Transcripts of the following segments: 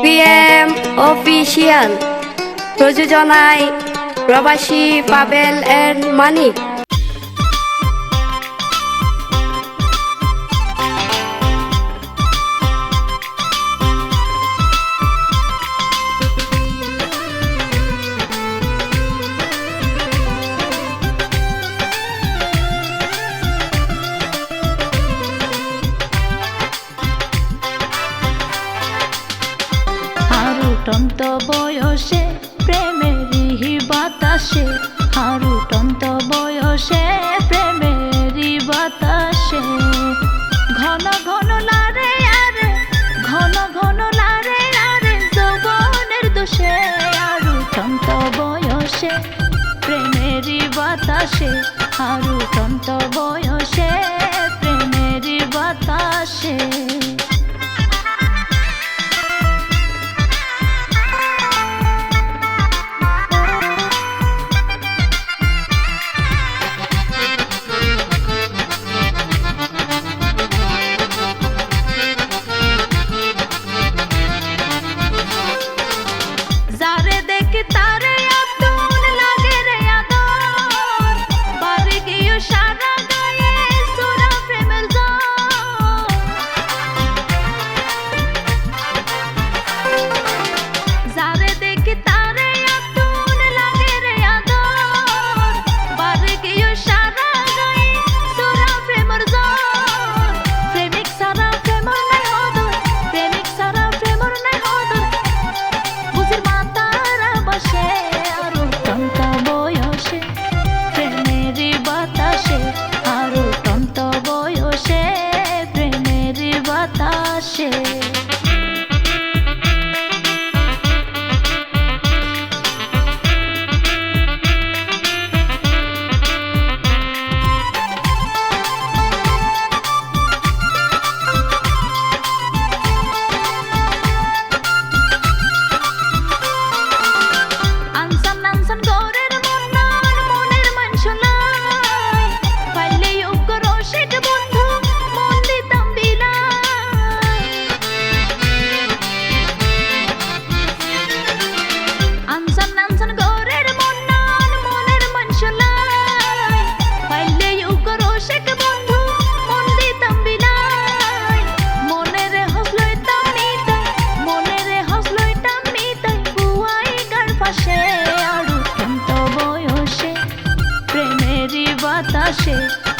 PM official প্রযোজনায় প্রবাসী Pavel and মানিক। হারুটন্ত বয়সে প্রেমেরই বাতাসে, হারুটন্ত বয়সে প্রেমেরই বাতাসে, ঘন ঘন লারে আরে, ঘন ঘন লারে আরে যৌবনের দোষে। হারুটন্ত বয়সে প্রেমেরই বাতাসে, হারুটন্ত বয়সে প্রেমেরই বাতাসে।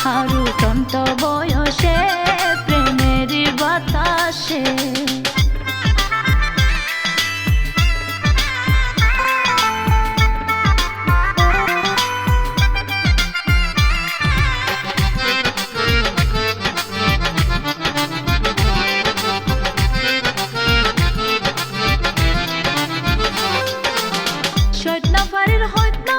হারুটন্ত বয়সে প্রেমেরই বাতাসে। সৈন্যপাড়ির হইতো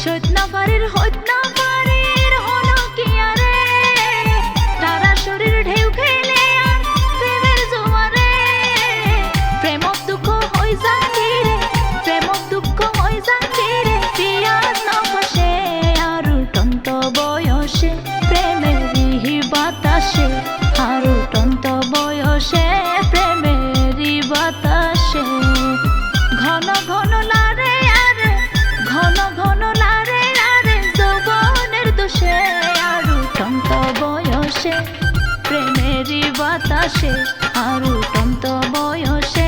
সৈন্যপাড়ির হইতো পাড়ির হলো কি আরে, তারা শরীর ঢেউ খেলে আর প্রেমের জোয়ারে। প্রেম দুঃখ হই যায় রে, প্রেম দুঃখ হই যায় রে, পিয়াস না ফাঁসে। হারুটন্ত বয়সে প্রেমেরই বাতাসে, হারুটন্ত বয়সে প্রেমেরই বাতাসে, ঘন ঘন লারে আরে, ঘন ঘন লারে আরে যৌবনের দোষে। হারুটন্ত বয়সে প্রেমেরই বাতাসে, হারুটন্ত বয়সে